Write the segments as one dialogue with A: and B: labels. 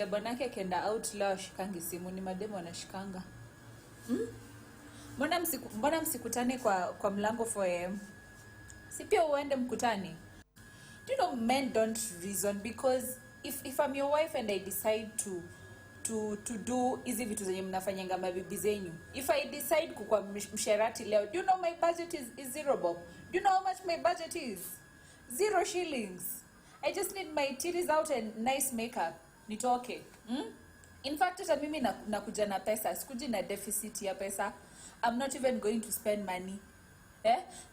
A: Bwanake kenda out leo shikangi simu, ni mademo anashikanga. Mbona msikutane kwa mlango 4am? Si pia uende mkutani. Do you know men don't reason, because if I'm your wife and I decide to do hizi vitu zenye mnafanyanga mabibi zenyu. If I decide kukua msherati leo, do you know my budget is zero bob? Do you know how much my budget is? 0 shillings. I just need my titties out and nice makeup. Nitoke. In fact, hata mimi nakuja na pesa. Sikuji na deficit ya pesa. I'm not even going to spend money.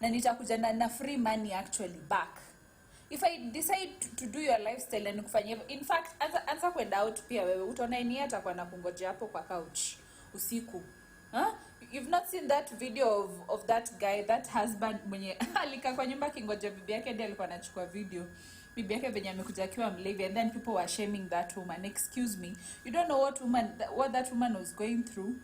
A: Na nitakuja na free money actually back. If I decide to do your lifestyle and kufanya, in fact, anza kwenda out pia wewe, utaona ni hata kwa nakungoja hapo kwa couch usiku. You've not seen that video of that guy, that husband mwenye alika kwa nyumba kingoja bibi yake, ndiye alikuwa anachukua video. Bibi yake venye amekuja akiwa mlevi, and then people were shaming that woman. Excuse me, you don't know what that woman was going through.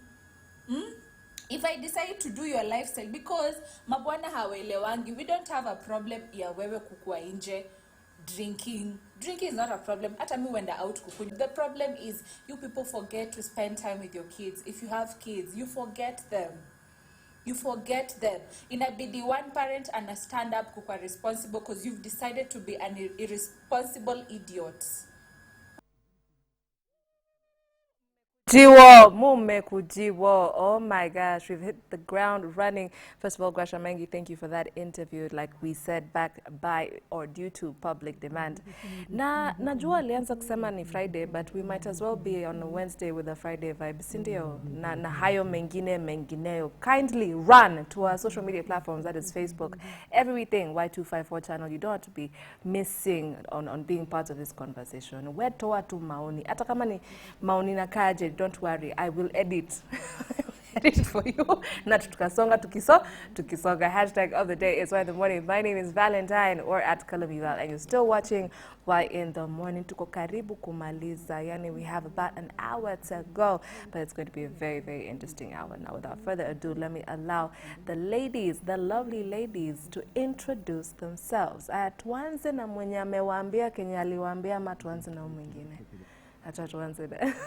A: If I decide to do your lifestyle, because mabwana hawelewangi, we don't have a problem ya wewe kukua nje drinking is not a problem. Hata mi wenda out kukunywa. The problem is you people forget to spend time with your kids. If you have kids, you forget them. Inabidi one parent and stand up kukua responsible, because you've decided to be an irresponsible idiot.
B: Kujiwo. Oh my gosh, we've hit the ground running. First of all, Grasha Mengi, thank you for that interview. Like we said, back by or due to public demand. Najua alianza kusema ni Friday, but we might as well be on a Wednesday with a Friday vibe. Sindio, na hayo mengineo. Kindly run to our social media platforms, that is Facebook, everything, Y254 channel. You don't have to be missing on being part of this conversation. Wetoa tu maoni. Hata kama ni maoni na kaje, don't worry, I will edit. Edit it for you. Na tukisonga. Hashtag of the day is Why in the Morning. My name is Valentine, or at Kalamival, and you're still watching Why in the Morning. Tuko karibu kumaliza. Yani, we have about an hour to go, but it's going to be a very, very interesting hour. Now, without further ado, let me allow the ladies, the lovely ladies, to introduce themselves. Tuanze na mwenye amewaambia kenye aliwaambia, ama tuanze na mwingine.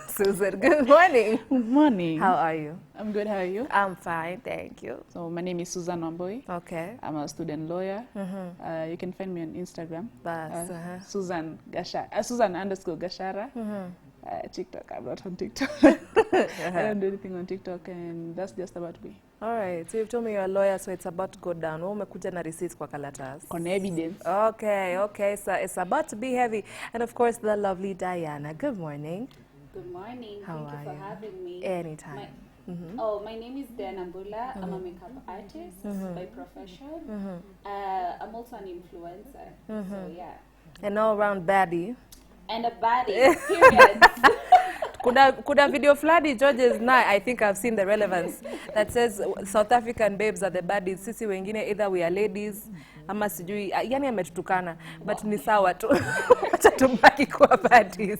B: Susan, good morning.
C: Good morning.
B: How are you?
C: I'm good. How are you?
B: I'm fine, thank you.
C: So my name is Susan Wamboi.
B: Okay.
C: I'm a student lawyer. You can find me on Instagram. Susan _Gashara. TikTok. I'm not on TikTok. I don't do anything on TikTok, and that's just about me.
B: All right. So you've told me you're a lawyer, so it's about to go down. Umekuja na receipts kwa kalatas.
C: On evidence.
B: Okay. So it's about to be heavy. And of course, the lovely Diana. Good morning.
D: Good morning.
B: How
D: Thank you for having me.
B: Anytime.
D: My name is Diana Mbula. I'm a makeup artist by profession. I'm also an influencer. So yeah.
B: An all-round baddie.
D: And a baddie, period.
B: Kuda video fladi George's now, I think I've seen the relevance that says South African babes are the baddies. Sisi wengine either we are ladies ama sijui, yani ametutukana, but ni sawa tu. Acha tubaki kuwa baddies.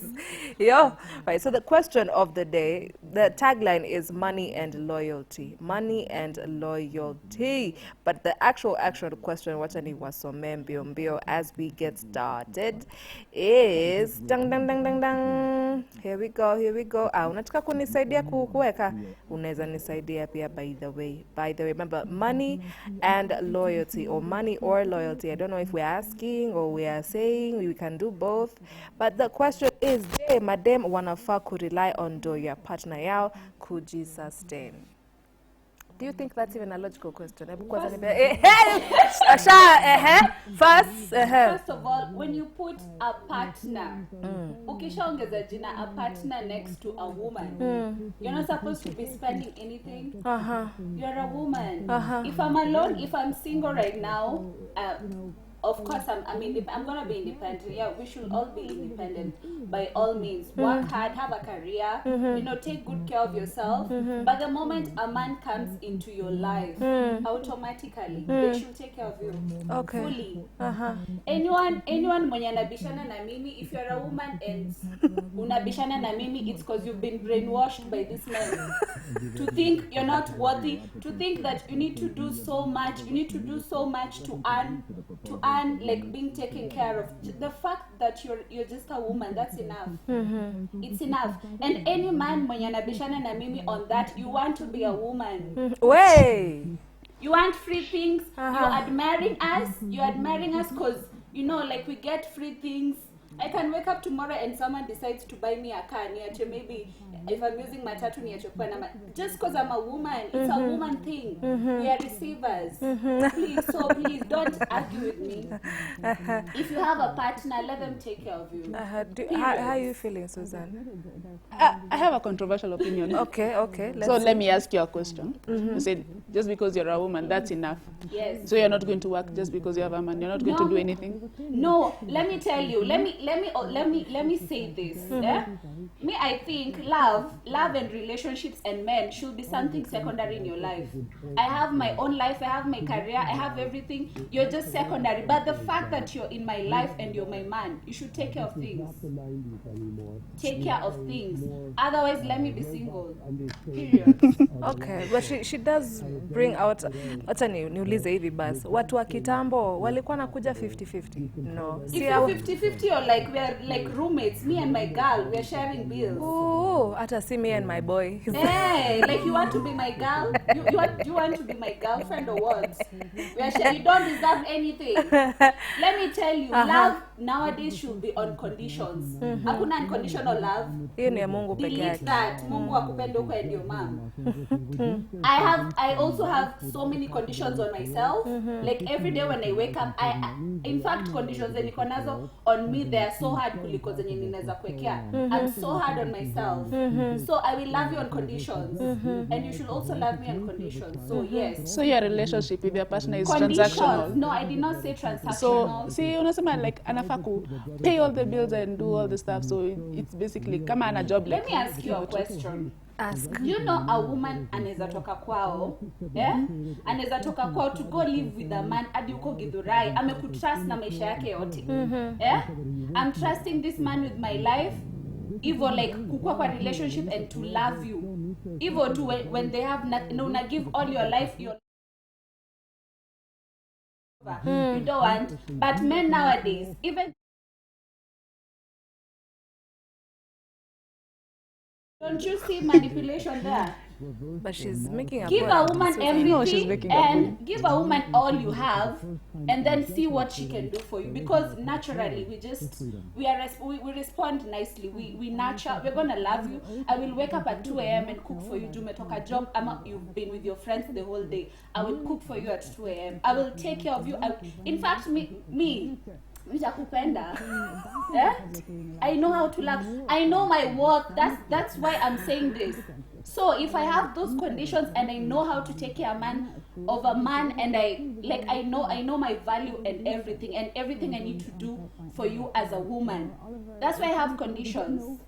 B: Right, so the question of the day, the tagline is money and loyalty. Money and loyalty. But the actual question, wacha ni wasome mbio as we get started, is dang. Here we go. Unataka kunisaidia kuweka? Unaweza nisaidia pia, by the way. Remember, money and loyalty, or money or loyalty. I don't know if we're asking or we are saying we can do both. But the question is, je, madem wanafaa rely on do your partner yao kujisustain? Do you think that's even a logical question?
D: First of all, when you put a partner, ukishaongeza jina a partner next to a woman, you're not supposed to be spending anything. You're a woman. If I'm alone, if I'm single right now, of course I'm gonna be independent. Yeah, we should all be independent by all means. Work hard, have a career, take good care of yourself. But the moment a man comes into your life, automatically they should take care of you fully. Anyone mwenye anabishana na mimi, if you're a woman and unabishana na mimi, it's because you've been brainwashed by this man to think you're not worthy, to think that you need to do so much to earn man like being taken care of. The fact that you're just a woman, that's enough. It's enough. And any man mwenye anabishana na mimi on that, you want to be a woman.
B: Way.
D: You want free things. You're admiring us. You're admiring us because, you know, like we get free things. I can wake up tomorrow and someone decides to buy me a car. Maybe if I'm using matatu, just because I'm a woman, it's a woman thing. We are receivers. Please don't argue with me. If you have a partner, let them take care of you.
B: How are you feeling, Susan?
C: I have a controversial opinion.
B: Okay.
C: Let me ask you a question. You said just because you're a woman, that's enough.
D: Yes.
C: So you're not going to work just because you have a man. You're not going to do anything.
D: No. Let me tell you. Let me say this. Yeah? Me, I think love and relationships and men should be something secondary in your life. I have my own life. I have my career. I have everything. You're just secondary. But the fact that you're in my life and you're my man, you should take care of things. Take care of things. Otherwise, let me be single. Period.
B: Okay, but she does bring out, acha niulize hivi basi, watu wa kitambo walikuwa nakuja 50-50? No.
D: If you're 50-50 or like we're like roommates, me and my girl, we're sharing bills.
B: Oh, hata si me and my boy.
D: Hey, like you want to be my girl? You want to be my girlfriend or what? You don't deserve anything. Let me tell you, love nowadays should be on conditions. Hakuna unconditional love.
B: Hiyo ni ya Mungu peke
D: Delete
B: yake.
D: that. Mungu akupende uko and your mom. I also have so many conditions on myself. Like every day when I wake up, in fact conditions zenye niko nazo on me, they are so hard kuliko zenye ninaweza kuwekea. I'm so hard on myself. So I will love you on conditions. And you should also love me on conditions. So yes.
C: So your relationship with your partner is
D: Conditions.
C: transactional.
D: No, I did not say transactional.
C: So see, unasema like anafaa ku pay all the bills and do all the stuff. So it's basically kama ana job like.
D: Let me ask you a question.
B: Ask.
D: You know a woman anaweza toka kwao, yeah? Anaweza toka kwao to go live with a man hadi uko Githurai, amekutrust na maisha yake yote. Yeah? I'm trusting this man with my life. Evo like kukua kwa relationship and to love you. Evo to when they have nothing, una give all your life your you don't want. But men nowadays, even don't you see manipulation there?
B: But she's making a
D: Give
B: point.
D: a woman everything
C: making a
D: and give a woman all you have, and then see what she can do for you. Because naturally, we respond nicely. We nurture. We're gonna love you. I will wake up at 2 a.m. and cook for you. Do a job. You've been with your friends the whole day. I will cook for you at 2 a.m. I will take care of you. In fact, me. Nitakupenda. Yeah? I know how to love. I know my worth. That's why I'm saying this. So if I have those conditions and I know how to take care of a man, and I know my value and everything I need to do for you as a woman. That's why I have conditions.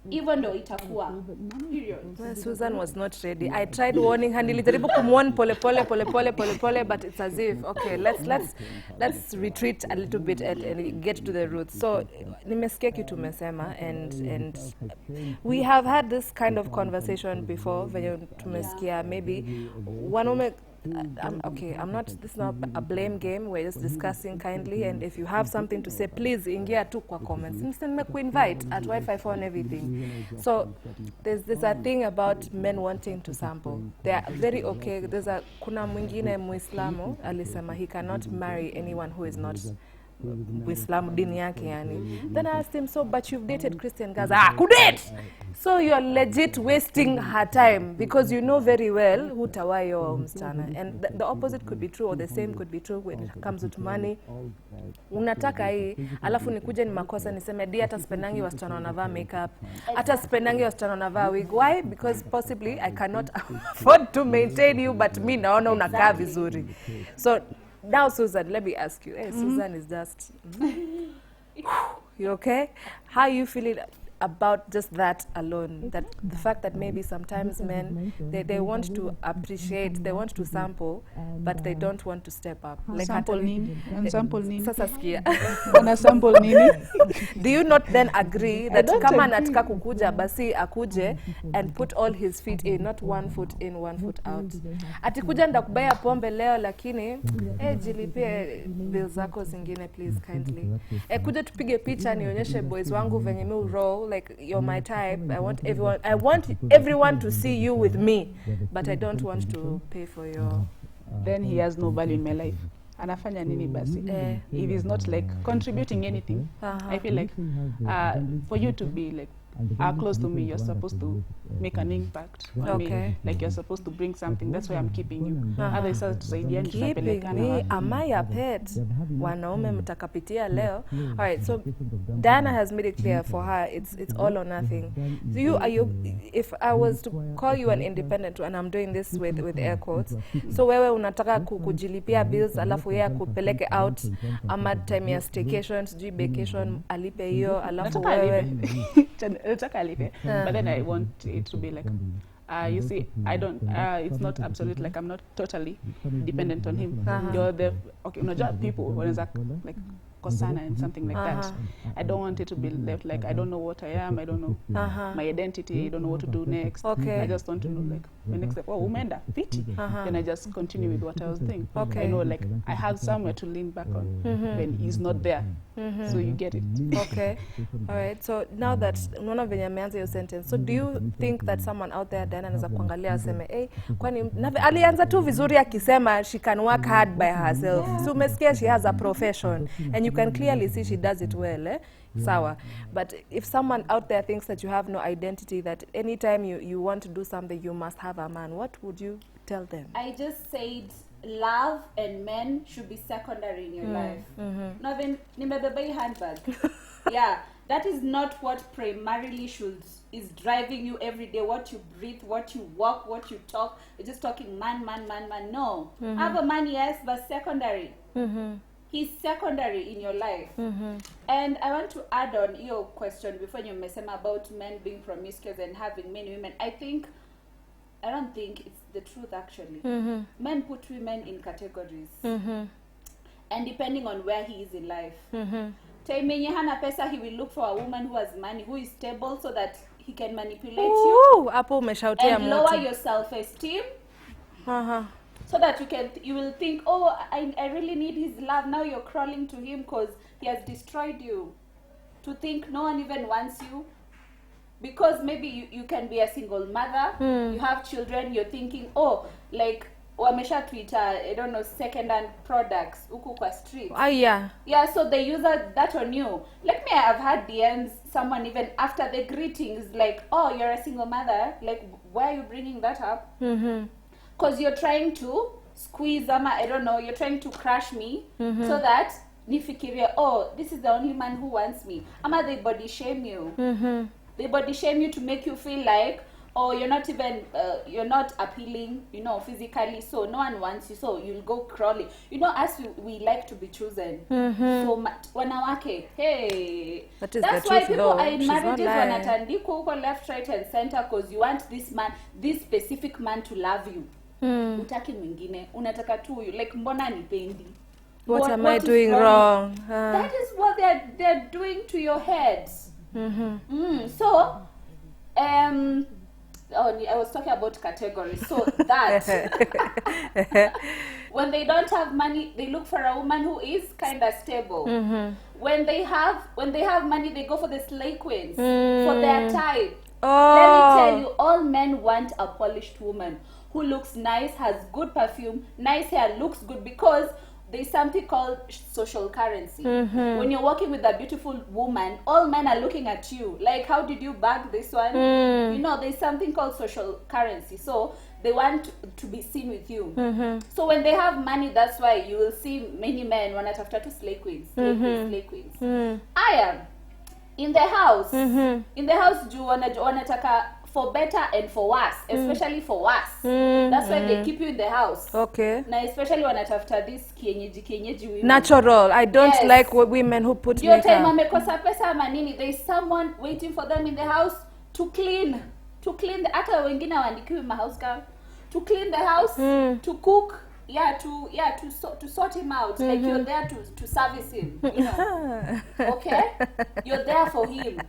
D: Even though itakuwa. Period.
B: Well, Susan was not ready. I tried warning her, nilijaribu kumwarn pole, but it's as if, okay, let's retreat a little bit and get to the roots. So, nimesikia kitu umesema, and we have had this kind of conversation before, venye tumesikia maybe wanaume. This is not a blame game. We're just discussing kindly, and if you have something to say, please ingia tu kwa comments. Invite at Y254 and everything. So there's a thing about men wanting to sample. They are very okay. Kuna mwingine Muislamu alisema he cannot marry anyone who is not Muislamu dini yake yani. Then I asked him, so but you've dated Christian guys? Kudate! So you're legit wasting her time because you know very well who tawayo msichana. And the opposite could be true, or the same could be true when it comes to money. Unataka hii, alafu nikuje ni makosa niseme di hata spendangi wasichana wanavaa makeup, hata spendangi wasichana wanavaa wig. Why? Because possibly I cannot afford to maintain you, but me naona unakaa vizuri. So now Susan, let me ask you. Hey, Susan is just you okay? How are you feeling? about just that alone, that the fact that maybe sometimes men, they want to appreciate, they want to sample, but they don't want to step up.
C: Like sample nini? Sample nini?
B: Sasa sikia.
C: Ana sample nini?
B: Do you not then agree that kama anataka kukuja basi akuje and put all his feet in, not one foot in, one foot out? Atikuja ndakubaya pombe leo lakini jilipie bills zako zingine please kindly. Kuja tupige picha nionyeshe boys wangu venye mi roll, like you're my type. I want everyone to see you with me, but I don't want to pay for your...
C: Then he has no value in my life. Anafanya nini basi? If he's not like contributing anything, I feel like for you to be like close to me, you're supposed to make an impact on me. Like you're supposed to bring something. That's why I'm keeping you. Otherwise,
B: keeping me, am I a pet? Wanaume mtakapitia leo. All right, so Diana has made it clear for her, it's all or nothing. So if I was to call you an independent, and I'm doing this with air quotes, so wewe unataka kujilipia bills, alafu yeye kupeleke out, ama time ya staycation, sijui vacation, alipe hiyo, alafu wewe...
C: But then I want it to be like, you see, I don't, it's not absolute, like I'm not totally dependent on him. You're the, okay, no, just people, when it's like Kosana and something like that. I don't want it to be left like, I don't know what I am, I don't know my identity, I don't know what to do next. I just want to know like, my next step, oh, umenda, fiti. Then I just continue with what I was doing. I know like, I have somewhere to lean back on when he's not there. So you get it.
B: Okay. All right. So now that unaona venye ameanza your sentence, so do you think that someone out there then anaweza kuangalia aseme, kwani alianza tu vizuri akisema she can work hard by herself. So umesikia she has a profession and you can clearly see she does it well, Sawa. But if someone out there thinks that you have no identity, that anytime you want to do something you must have a man, what would you tell them?
D: I just said love and men should be secondary in your life. Now then, nimebeba handbag. Yeah, that is not what primarily is driving you every day. What you breathe, what you walk, what you talk. You're just talking man. No, have a man, yes, but secondary. He's secondary in your life. And I want to add on your question before you mesema about men being promiscuous and having many women. I don't think it's the truth actually. Men put women in categories. And depending on where he is in life. Time yenye hana pesa, he will look for a woman who has money, who is stable so that he can manipulate you.
B: Hapo umeshautia
D: and lower your self-esteem. So that you will think, oh, I really need his love. Now you're crawling to him because he has destroyed you. To think no one even wants you. Because maybe you can be a single mother, you have children, you're thinking, oh, like, wamesha Twitter, I don't know, second-hand products, uku kwa street.
B: Yeah,
D: so they use that on you. Like me, I've had DMs, someone even after the greetings, like, oh, you're a single mother, like, why are you bringing that up? Because you're trying to squeeze, I don't know, you're trying to crush me, so that, nifikiria, oh, this is the only man who wants me. Ama they body shame you. They body shame you to make you feel like, oh, you're not even, you're not appealing, physically, so no one wants you, so you'll go crawling. As we like to be chosen. So much. Wanawake, hey. That's why people are in marriages wanatandikwa huko left, right, and center because you want this man, this specific man to love you. Utaki mwingine, unataka tu, like, mbona nipendi?
B: What am I doing wrong?
D: That is what they're doing to your heads. So, I was talking about categories. So that when they don't have money, they look for a woman who is kind of stable. When they have money, they go for the slay queens for their type. Let me tell you, all men want a polished woman who looks nice, has good perfume, nice hair, looks good, because there's something called social currency. When you're working with a beautiful woman, all men are looking at you. Like, how did you bag this one? There's something called social currency. So they want to be seen with you. So when they have money, that's why you will see many men wanatafuta to slay queens. Slay queens. I am in the house. In the house, wanataka for better and for worse, especially for worse. That's why they keep you in the house.
B: Okay.
D: Na especially wanatafuta this kienyeji women.
B: Natural. I don't
D: Yes.
B: like women who put
D: Your time
B: makeup.
D: amekosa pesa ama nini, there is someone waiting for them in the house to clean the, hata wengine waandikiwi ma house girl, to clean the house, to cook, to sort him out. Like you're there to service him, you know. Okay, you're there for him.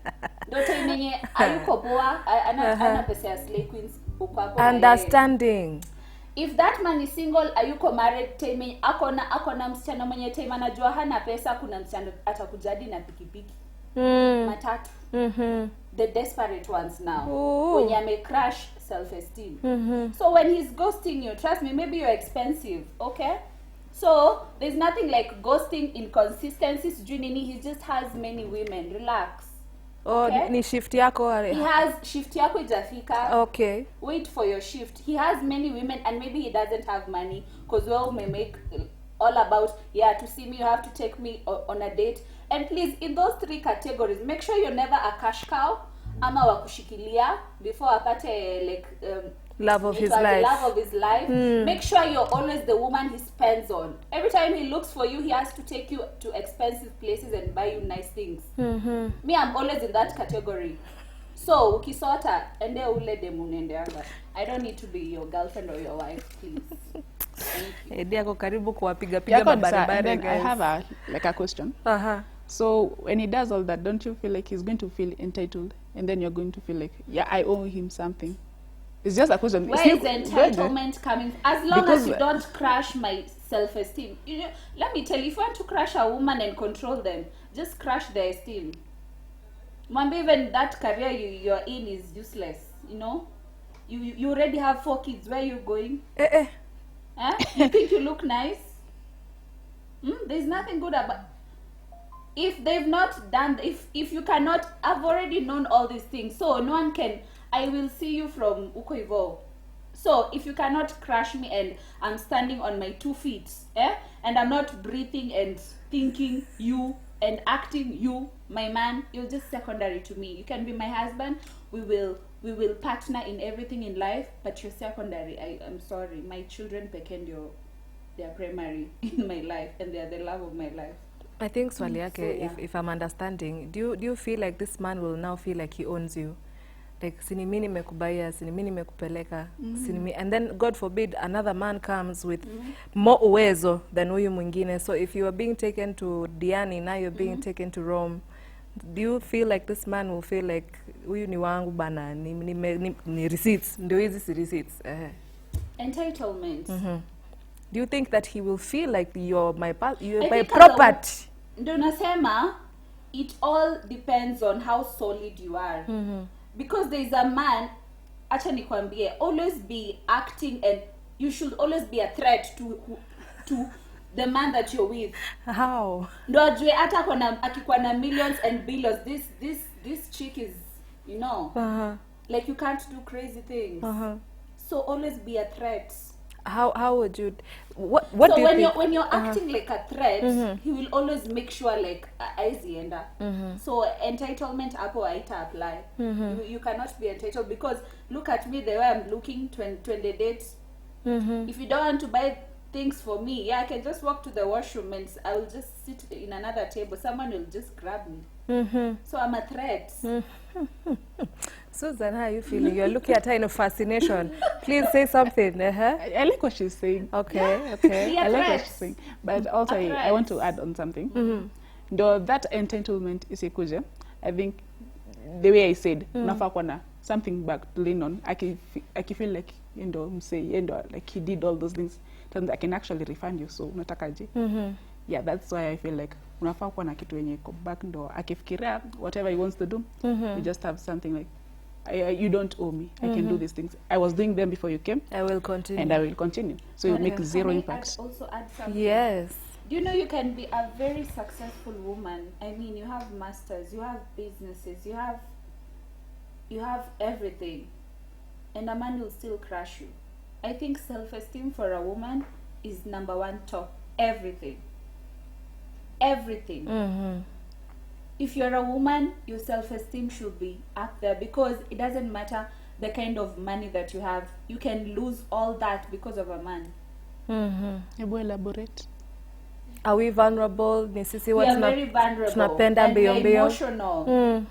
D: Ndio time yenye ayuko poa, ana pesa ya slay queens uko hapo.
B: Understanding.
D: If that man is single, ayuko married, time akona msichana mwenye time anajua hana pesa, kuna msichana atakujadi na pikipiki. Matatu. The desperate ones now. When you may crash self-esteem. So when he's ghosting you, trust me, maybe you're expensive, okay? So there's nothing like ghosting, inconsistencies, Junini. He just has many women. Relax. Okay?
B: Ni shift yako.
D: He has shift yako ijafika.
B: Okay.
D: Wait for your shift. He has many women, and maybe he doesn't have money, because well may make all about, to see me you have to take me on a date. And please, in those 3 categories, make sure you're never a cash cow ama wakushikilia before apate like
B: love of his
D: life. Make sure you're always the woman he spends on. Every time he looks for you, he has to take you to expensive places and buy you nice things. Me, I'm always in that category. So ukisota ende ule demu nendeanga. I don't need to be your girlfriend or your wife, please.
B: Edi yako karibu kuwapiga piga mabarabara, guys.
C: I have a question. So when he does all that, don't you feel like he's going to feel entitled, and then you're going to feel like, I owe him something? It's just a question.
D: Where is entitlement coming? As long as you don't crash my self-esteem. You know, let me tell you, if you want to crash a woman and control them, just crash their esteem. Maybe even that career you're in is useless. You know, you already have 4 kids. Where are you going? You think you look nice? There's nothing good about. If they've not done, if you cannot, I've already known all these things, so no one can. I will see you from Ukoivo. So if you cannot crush me and I'm standing on my 2 feet, and I'm not breathing and thinking you and acting you, my man, you're just secondary to me. You can be my husband. We will partner in everything in life, but you're secondary. I'm sorry. My children they're primary in my life, and they're the love of my life.
B: I think swali yake, if I'm understanding, do you feel like this man will now feel like he owns you? Like, sini mimi nimekubaya, sini mimi nimekupeleka, and then God forbid another man comes with more uwezo than huyu mwingine. So if you are being taken to Diani, now you're being taken to Rome, do you feel like this man will feel like huyu ni wangu bana, ni receipts, ndio hizi si receipts?
D: Entitlement.
B: Do you think that he will feel like you're my property?
D: Ndio nasema, it all depends on how solid you are. Because there is a man, acha nikwambie, always be acting, and you should always be a threat to the man that you're with.
B: How?
D: Ndo ajue hata akikuwa na millions and billions, this chick is, you know, like you can't do crazy things. So always be a threat.
B: How would you? What
D: so
B: do you think?
D: when you're acting like a threat, he will always make sure like aizienda. So entitlement hapo haita apply. You cannot be entitled, because look at me the way I'm looking when the date. If you don't want to buy things for me, I can just walk to the washroom and I will just sit in another table. Someone will just grab me. So I'm a threat.
B: Susan, how are you feeling? You're looking at her in a fascination. Please say something.
C: I like what she's saying.
B: Okay.
C: I like what she's saying. But also, I want to add on something. Though that entitlement is a kuja, I think the way I said, unafaa kuwa na something back to lean on. I feel like, like he did all those things. Then I can actually refund you. So unatakaje? Yeah, that's why I feel like unafaa kuwa na kitu yenye iko back, ndo akifikiria whatever he wants to do, you just have something like, you don't owe me. I can do these things. I was doing them before you came.
B: I will continue.
C: And I will continue. So you make zero impact.
D: Also add something.
B: Yes.
D: Do you know you can be a very successful woman? I mean, you have masters, you have businesses, you have everything, and a man will still crush you. I think self-esteem for a woman is #1 top. Everything. If you're a woman, your self-esteem should be up there, because it doesn't matter the kind of money that you have, you can lose all that because of a man.
C: Ebu elaborate.
B: Are we vulnerable? Ni sisi
D: We are very vulnerable
B: tunapenda
D: and we
B: mbio
D: are
B: mbio.
D: emotional.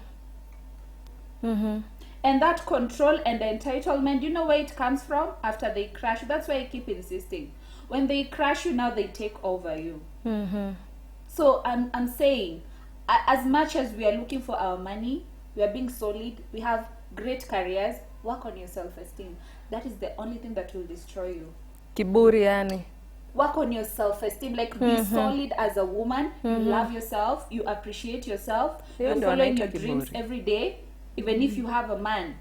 D: And that control and entitlement, you know where it comes from? After they crash. That's why I keep insisting. When they crash you, now they take over you. So I'm saying, as much as we are looking for our money, we are being solid, we have great careers, work on your self-esteem. That is the only thing that will destroy you.
B: Kiburi yani.
D: Work on your self-esteem, like be solid as a woman. You love yourself, you appreciate yourself, you're following your dreams every day. Even if you have a man,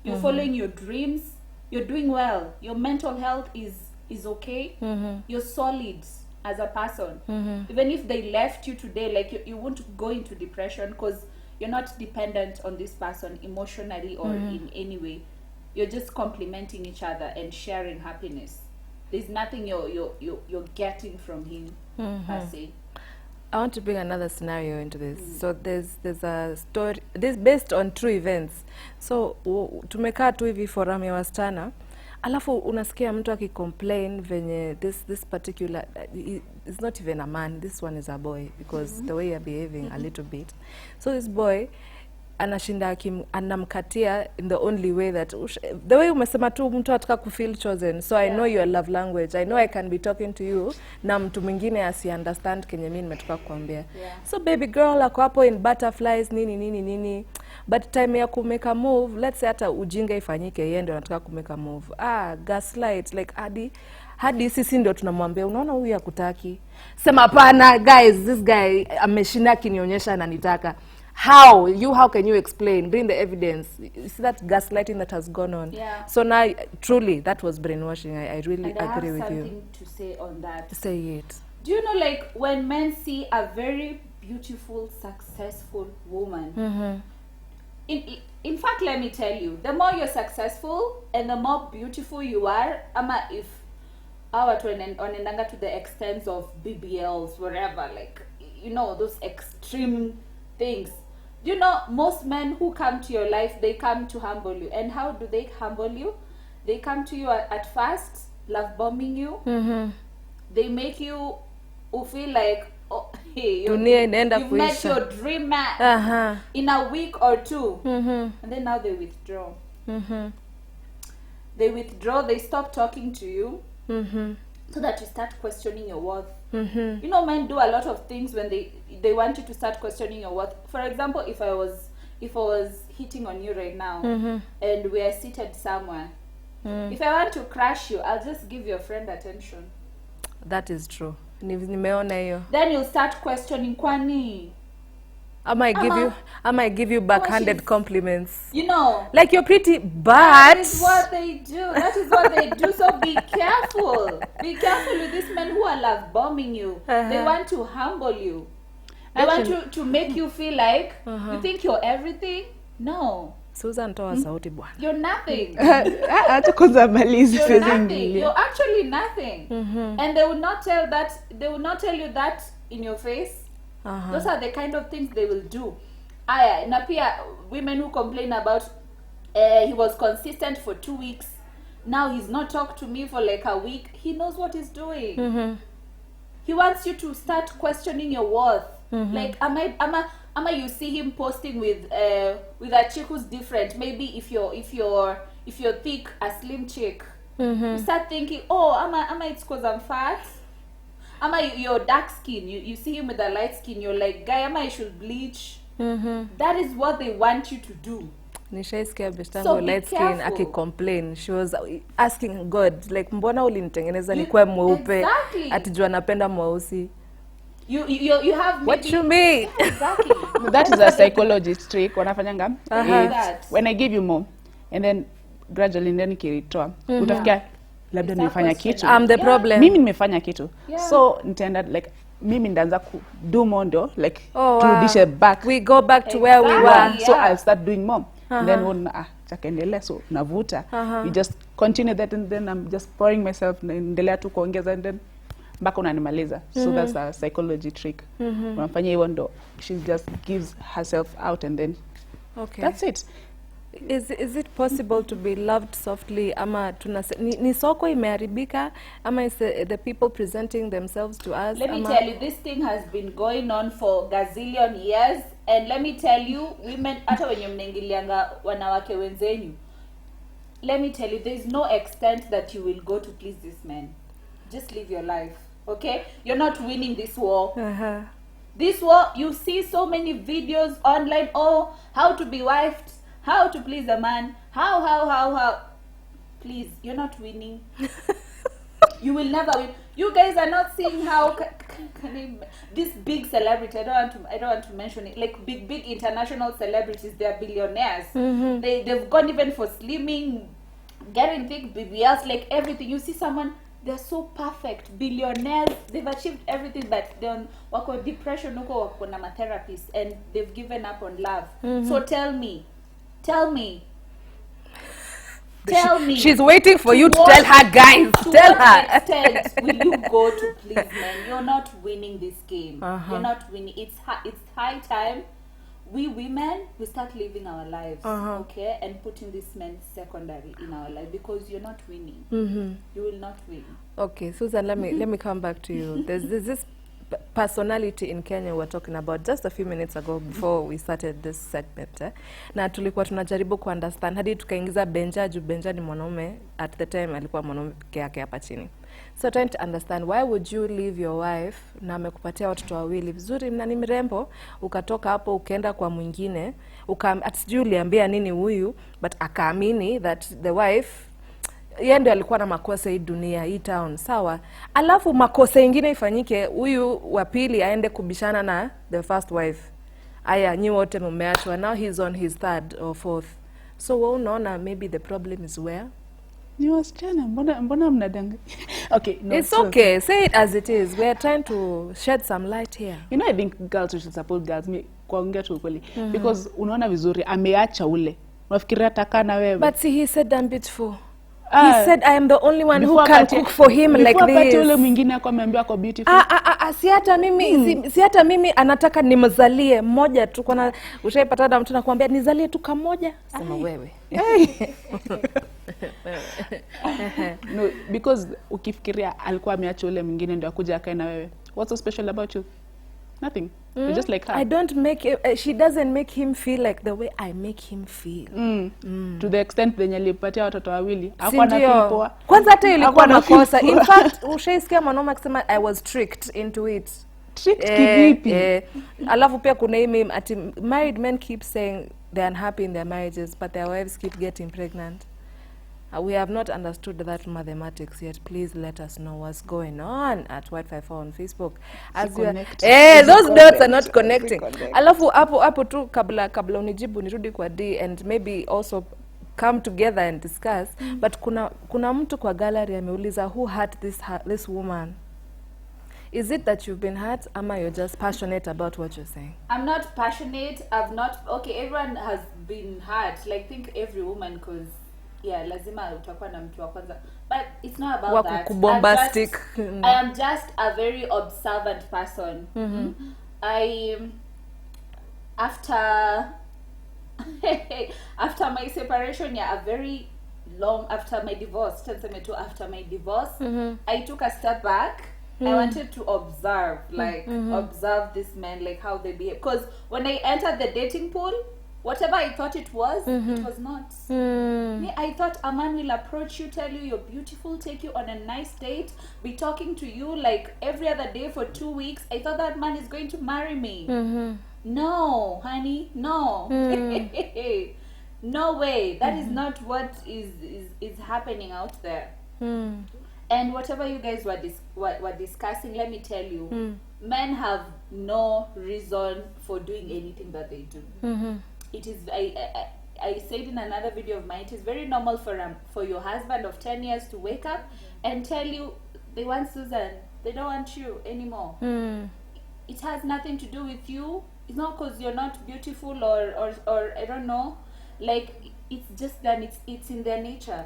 D: you're following your dreams, you're doing well, your mental health is okay, you're solid as a person. Even if they left you today, like you won't go into depression because you're not dependent on this person emotionally or in any way. You're just complementing each other and sharing happiness. There's nothing you're getting from him per se.
B: I want to bring another scenario into this. So there's a story, this based on true events. So tumekaa tu hivi forum ya wasichana, alafu unasikia mtu akicomplain venye this particular is not even a man, this one is a boy because the way you're behaving a little bit. So this boy anashinda anamkatia in the only way that the way umesema tu mtu ataka kufeel chosen. So I know your love language, I know I can be talking to you na mtu mwingine asi understand kenye mimi nimetoka kuambia. So baby girl ako hapo in butterflies nini but time ya ku make a move, let's say hata ujinga ifanyike, yeye ndio anataka ku make a move, gaslight, like hadi sisi ndio tunamwambia unaona huyu hakutaki, sema hapana guys, this guy ameshinda kinionyesha ananitaka. How can you explain, bring the evidence? You see that gaslighting that has gone on. So now truly that was brainwashing. I really agree with you.
D: I have something to say on that.
B: Say it.
D: Do you know, like when men see a very beautiful, successful woman, in fact, let me tell you, the more you're successful and the more beautiful you are, ama if our onendanga to the extent of BBLs, whatever, like, you know, those extreme things. You know, most men who come to your life, they come to humble you. And how do they humble you? They come to you at first, love bombing you. They make you feel like, oh, hey, you've met your dream man in a week or two. And then now they withdraw. They withdraw, they stop talking to you. So that you start questioning your worth. You know, men do a lot of things when they want you to start questioning your worth. For example, if I was hitting on you right now and we are seated somewhere, if I want to crush you, I'll just give your friend attention.
B: That is true. Nimeona hiyo.
D: Then you'll start questioning kwani.
B: I might give you backhanded compliments.
D: You know,
B: like you're pretty, but
D: that is what they do. That is what they do. So be careful. Be careful with these men who are love bombing you. They want to humble you. They want to make you feel like you think you're everything. No.
B: Susan toa sauti bwana.
D: You're nothing.
C: Acha kwanza malizi.
D: You're nothing. You're actually nothing. And they will not tell you that in your face. Those are the kind of things they will do. Na pia women who complain about he was consistent for 2 weeks, now he's not talked to me for like a week. He knows what he's doing. He wants you to start questioning your worth. Like am I you see him posting with a chick who's different. Maybe if you're thick, a slim chick, you start thinking, oh, am I it's because I'm fat? You're dark skin, you see him with a light skin, you're like, guy, I should bleach. That is what they want you to do.
B: Nishaisikia bestango light skin akicomplain. She was asking God, like, mbona ulinitengeneza nikuwe mweupe? Atijua napenda mweusi.
D: You have
B: what you mean?
D: Exactly.
C: That is a psychologist trick wanafanyanga. When I give you more and then gradually then nikiritoa utafikia labda nimefanya kitu.
B: I'm the problem.
C: Mimi nimefanya kitu. So nitaenda like mimi ndaanza ku do more ndo like turudishe back.
B: We go back to where we were.
C: So I'll start doing more. And then chakaendelea so navuta. We just continue that and then I'm just pouring myself naendelea tu kuongeza and then mpaka unanimaliza. So that's a psychology trick. Unafanya hiyo ndo she just gives herself out and then that's it.
B: Is it possible to be loved softly? Ama ni soko imeharibika? Ama is the people presenting themselves to us?
D: Let me tell you, this thing has been going on for gazillion years, and let me tell you, women, hata wenye mnaingilianga wanawake wenzenyu, let me tell you, there is no extent that you will go to please this man. Just live your life, okay? You're not winning this war. This war, you see so many videos online, oh, how to be wifed, how to please a man, how. Please, you're not winning. You will never win. You guys are not seeing how this big celebrity, I don't want to mention it, like big international celebrities, they are billionaires. They've gone even for slimming, getting big BBLs, like everything. You see someone, they're so perfect, billionaires, they've achieved everything, but then wako depression, wako na therapists, and they've given up on love. So tell me,
B: she's waiting for you to tell her, guys. Tell her.
D: To what extent will you go to please men? You're not winning this game. You're not winning. It's high time we women, we start living our lives, okay, and putting this men secondary in our life, because you're not winning. You will not win.
B: Okay, Susan, let me come back to you. There's this personality in Kenya we're talking about just a few minutes ago before we started this segment. Na tulikuwa tunajaribu ku understand hadi tukaingiza Benja, juu Benja ni mwanaume, at the time alikuwa mwanaume yake hapa chini. So trying to understand, why would you leave your wife na amekupatia watoto wawili vizuri na ni mrembo, ukatoka hapo ukaenda kwa mwingine, atisijui uliambia nini huyu, but akaamini that the wife yeye ndio alikuwa na makosa hii dunia, hii town, sawa? Alafu makosa ingine ifanyike, huyu wa pili aende kubishana na the first wife. Aya, nyi wote mmeachwa, now he's on his third or fourth. So wewe unaona maybe the problem is where?
C: Ni wasichana, mbona mnadanga? Okay, no.
B: It's okay, say it as it is. We are trying to shed some light here.
C: You know, I think girls should support girls, kuongea tu ukweli. Because unaona vizuri, ameacha ule. Unafikiria atakana wewe.
B: But see, he said I'm beautiful. He said I am the only one who can cook for him like this.
C: Before ule mwingine akamwambia ako beautiful.
B: Si hata mimi anataka nimzalie mmoja tu, kwa ushaipata na mtu anakuambia nizalie tu kamoja, sema wewe.
C: No, because ukifikiria alikuwa ameacha ule mwingine ndio akuja akae na wewe. What's so special about you? Nothing. You're just like her.
B: I don't make she doesn't make him feel like the way I make him feel.
C: To the extent that alipatia watoto wawili, hakuwa na feel poa.
B: Kwanza hata ilikuwa makosa. In fact, ushaisikia mwanaume akisema I was tricked into it.
C: Tricked kivipi?
B: Alafu pia kuna hii meme ati married men keep saying they're unhappy in their marriages, but their wives keep getting pregnant. We have not understood that mathematics yet. Please let us know what's going on at Y254 on Facebook. As we are, those dots are not connecting. Alafu hapo tu kabla unijibu nirudi kwa D and maybe also come together and discuss. But kuna mtu kwa gallery ameuliza who hurt this woman. Is it that you've been hurt, ama you're just passionate about what you're saying?
D: I'm not passionate. Okay, everyone has been hurt. Like, think every woman, because yeah, lazima utakuwa na mtu wa kwanza, but it's not about that.
B: Bombastic.
D: I am just a very observant person. After my separation, a very long, after my divorce, I took a step back. I wanted to observe, observe this men, like how they behave, because when I entered the dating pool, whatever I thought it was not. I thought a man will approach you, tell you you're beautiful, take you on a nice date, be talking to you like every other day for 2 weeks. I thought that man is going to marry me. No, honey, no. No way. That is not what is happening out there. And whatever you guys were discussing, let me tell you, men have no reason for doing anything that they do. It is, I said in another video of mine, it is very normal for your husband of 10 years to wake up and tell you they want Susan, they don't want you anymore. It has nothing to do with you. It's not because you're not beautiful or I don't know. Like, it's just that it's in their nature.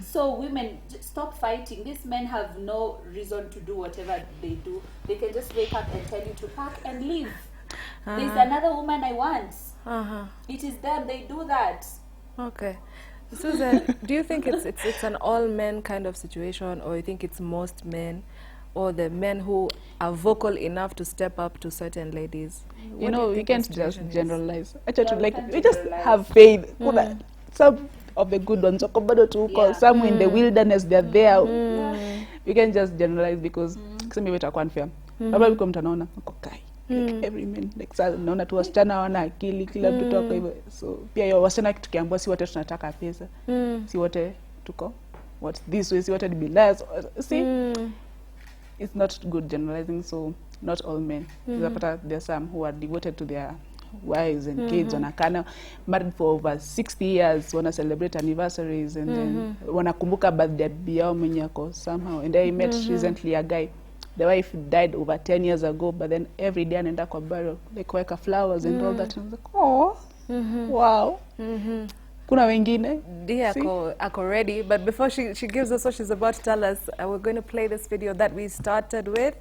D: So women, just stop fighting. These men have no reason to do whatever they do. They can just wake up and tell you to pack and leave. There's another woman I want. It is them, they do that.
B: Okay. Susan, do you think it's an all men kind of situation, or you think it's most men, or the men who are vocal enough to step up to certain ladies?
C: You know, we can't just generalize. Actually,
D: Yeah,
C: we just have faith. Some of the good ones, some in the wilderness, they're there. We can't just generalize because some people are unfair. Probably come to know every man like naona tu wasichana wana akili, kila mtoto wako hivyo. So pia yo wasichana tukiambiwa si wote tunataka pesa, si wote tuko what this way, si wote ni bilaz. See, it's not good generalizing. So not all men. There are some who are devoted to their wives and kids, wanakana married for over 60 years, wanna celebrate anniversaries, and then wanakumbuka birthday yao mwenye yako somehow. And I met recently a guy, the wife died over 10 years ago, but then every day anaenda kwa burial, like weka flowers and all that. And I was like, oh, wow. Kuna wengine.
B: Dia ako ready, but before she gives us what she's about to tell us, we're going to play this video that we started with.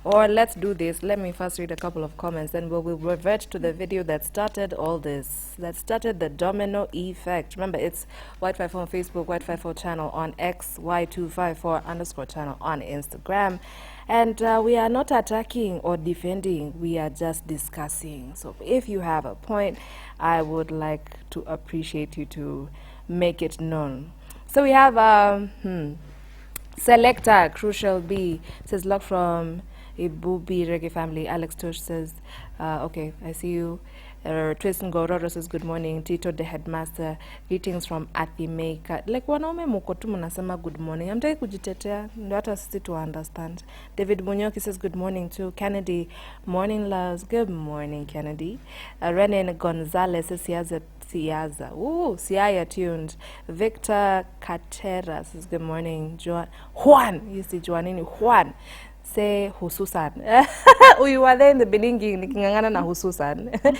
B: Or let's do this. Let me first read a couple of comments, then we'll revert to the video that started all this. That started the domino effect. Remember, it's Y254 on Facebook, Y254 channel on X, Y254_ channel on Instagram. And we are not attacking or defending, we are just discussing. So if you have a point, I would like to appreciate you to make it known. So we have Selector Crucial B says, log from Ibubi Reggae family. Alex Tush says, okay, I see you. Tristan Gororo says, good morning. Tito the headmaster, greetings from Athimeka. Like wanaume muko tu mnasema good morning. Hamtaki kujitetea, ndio hata sisi to understand. David Munyoki says, good morning to Kennedy. Morning loves. Good morning, Kennedy. Renan Gonzalez says, Siaza. Ooh, Siaya tuned. Victor Katera says, good morning. Juan, you see Juanini, Juan. Say hususan. You were there in the beginning, nikingangana na hususan.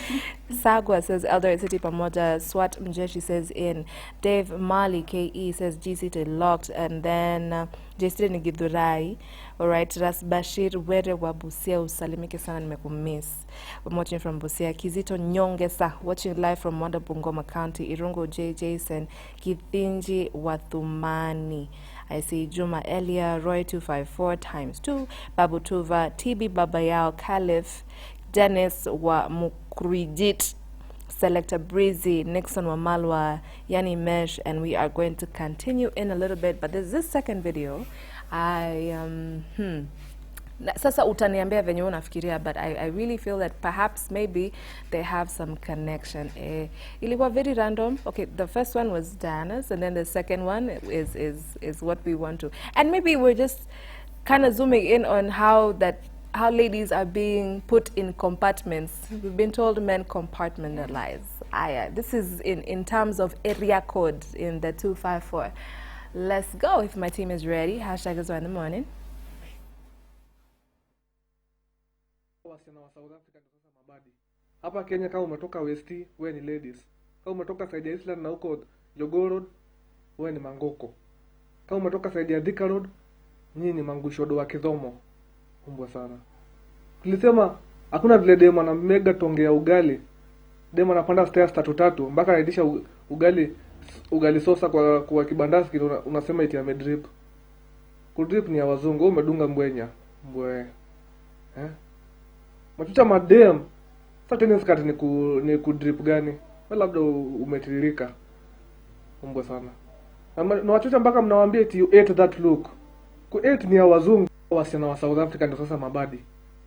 B: Sagwa says, Eldoret City pamoja. Swat Mjeshi says in. Dave Mali KE says GC to locked. And then Jesri Nigidhurai. Alright, Ras Bashir Were wa Busia, usalimike sana nimekumiss. I'm watching from Busia. Kizito Nyongesa, watching live from Wanda Bungoma County. Irungo J. Jason Kithinji Wathumani. I see Juma Elia, Roy 254 times 2, Babu Tuva, TB Babayao, Caliph, Dennis wa Mukrijit, Selector Breezy, Nixon Wamalwa, Yani Mesh, and we are going to continue in a little bit. But there's this second video. Sasa utaniambia venye unafikiria, but I really feel that perhaps maybe they have some connection. Ilikuwa very random. Okay, the first one was Diana's, and then the second one is what we want to. And maybe we're just kind of zooming in on how ladies are being put in compartments. We've been told men compartmentalize. This is in terms of area code in the 254. Let's go if my team is ready. Hashtag is in the morning.
E: Wasichana wa South Africa ndio sasa mabadi. Hapa Kenya kama umetoka West, wewe ni ladies. Kama umetoka side ya Island na huko Jogoo Road, wewe ni mangoko. Kama umetoka side ya Thika Road, nyinyi ni mangushodo wa Kidhomo. Kumbwa sana. Tulisema hakuna vile demo na mega tongea ugali. Demo anapanda stairs tatu mpaka anaidisha ugali sosa kwa kibandasi unasema iti amedrip. Kudrip ni ya wazungu, wewe umedunga mbwenya. Mbwe. Machucha madem. Sasa tena skati ni kudrip gani? Wewe labda umetiririka. Mbwa sana. Na wachucha mpaka mnawaambia eti you ate that look. Ku ate ni ya wazungu. Wasichana wa South Africa ndio sasa mabadi.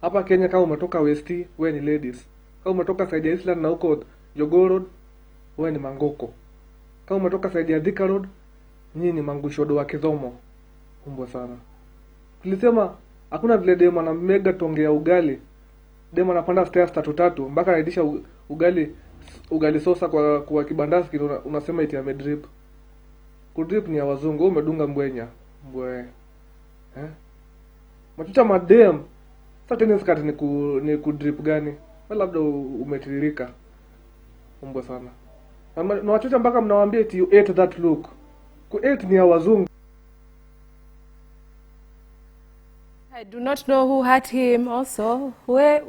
E: Hapa Kenya kama umetoka West, wewe ni ladies. Kama umetoka side ya Island na huko Jogoo Road, wewe ni mangoko. Kama umetoka side ya Thika Road, nyinyi ni mangushodo wa Kidhomo. Mbwa sana. Tulisema hakuna vile demo na mega tongea ugali. Demo anapanda stairs tatu mpaka anaidisha ugali sosa kwa kibandasi unasema iti amedrip. Kudrip ni ya wazungu, wewe umedunga mbwenya. Mbwe. Machucha madem. Sasa tena skati ni kudrip gani? Wewe labda umetiririka. Mbwa sana. Na wachucha mpaka mnawaambia eti you ate that look. Ku ate ni ya wazungu.
B: I do not know who hurt him also. We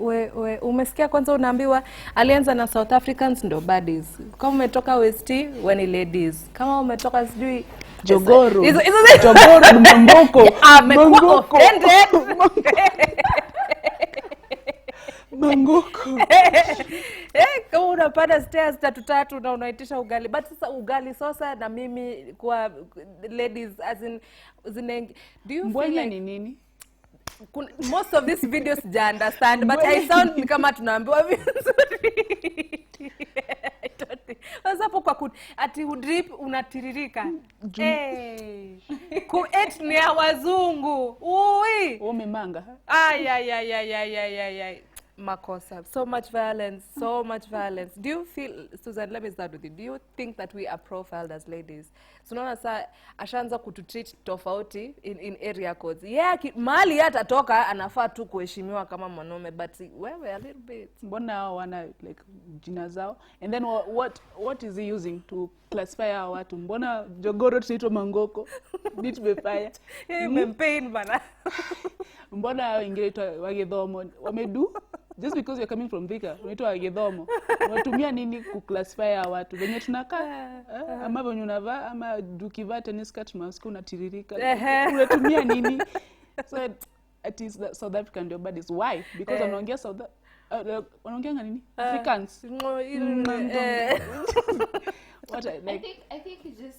B: umesikia kwanza unaambiwa alianza na South Africans ndo baddies. Kama umetoka West we ni ladies. Kama umetoka sijui
C: Jogoro.
B: Jogoro
C: Mangoko.
B: Amekuwa offended.
C: Mangoko.
B: Kama unapanda stairs tatu na unaitisha ugali. But sasa ugali sosa na mimi kwa ladies as in do you feel like
C: ni nini?
B: Most of these videos I understand, but I sound kama tunaambiwa vizuri. Sasa hapo kwa ati udrip unatiririka. Kuet ni ya wazungu. Ui.
C: Umemanga.
B: Ay. Makosa. So much violence. Do you feel, Susan, let me start with you. Do you think that we are profiled as ladies? So unaona saa ashaanza kututreat tofauti in area codes. Yeah, mali hata toka anafaa tu kuheshimiwa kama mwanaume, but wewe a little bit.
C: Mbona wana like jina zao? And then what is he using to classify hao watu? Mbona Jogoro tunaitwa Mangoko? Ni tumefanya.
B: Imempain bana.
C: Mbona wengine itwa Wagedhomo? Wamedu? Just because you're coming from Thika, unaitwa Wagedhomo. Watumia nini ku-classify hao watu? Venye tunakaa ama venye unavaa ama dukivaa tennis skirt mask unatiririka. Unatumia nini? So it is South African ndio baddies. Why? Because wanaongea wanaongea nini? Africans.
D: What I think it's just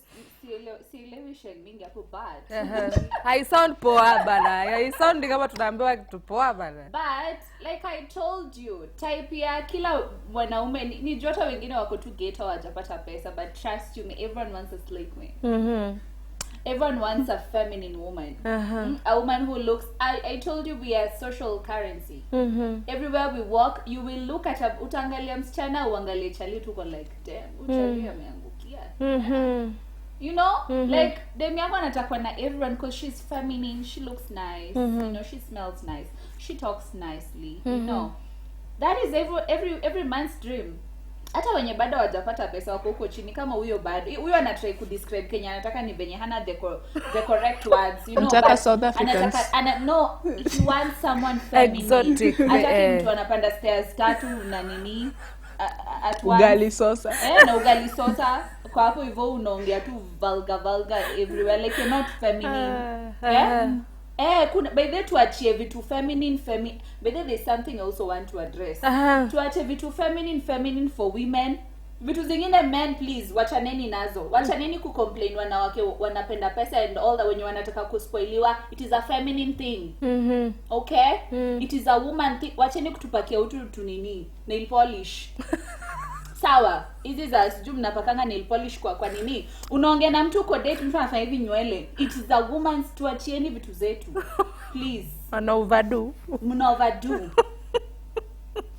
D: sielewesha mingi hapo bad.
B: I sound poa bana. I sound kama tunaambiwa kitu poa bana.
D: But like I told you, type ya kila wanaume ni jota wengine wako tu ghetto hawajapata pesa, but trust you me, everyone wants a slave queen. Everyone wants a feminine woman. A woman who looks, I told you we are social currency. Everywhere we walk, you will look at utangalia msichana uangalie chali tuko like damn, uchali ameangukia. You know, like dem yangu anatakwa na everyone because she's feminine, she looks nice, you know, she smells nice, she talks nicely, you know. That is every man's dream. Hata wenye bado hawajapata pesa wako huko chini kama huyo bado. Huyo anatry ku describe Kenya, anataka ni venye hana the correct words, you know.
C: Anataka South Africans.
D: No, he wants someone feminine.
B: Exotic.
D: Anataka mtu anapanda stairs tatu na nini at once.
C: Ugali sosa.
D: Na ugali sosa. Kwa hapo hivyo unaongea tu vulgar everywhere, like you're not feminine. By the tuachie vitu feminine, by the there's something I also want to address. Tuache vitu feminine for women. Vitu zingine men please wachaneni nazo. Wachaneni ku-complain wanawake wanapenda pesa and all that wenye wanataka kuspoiliwa. It is a feminine thing. Okay? It is a woman thing. Wacheni kutupakia utu nini? Nail polish. Sawa, hizi za sijui mnapakanga nail polish kwa nini? Unaongea na mtu uko date mtu anafanya hivi nywele. It is a woman's, tuachieni vitu zetu. Please.
B: Mna overdo.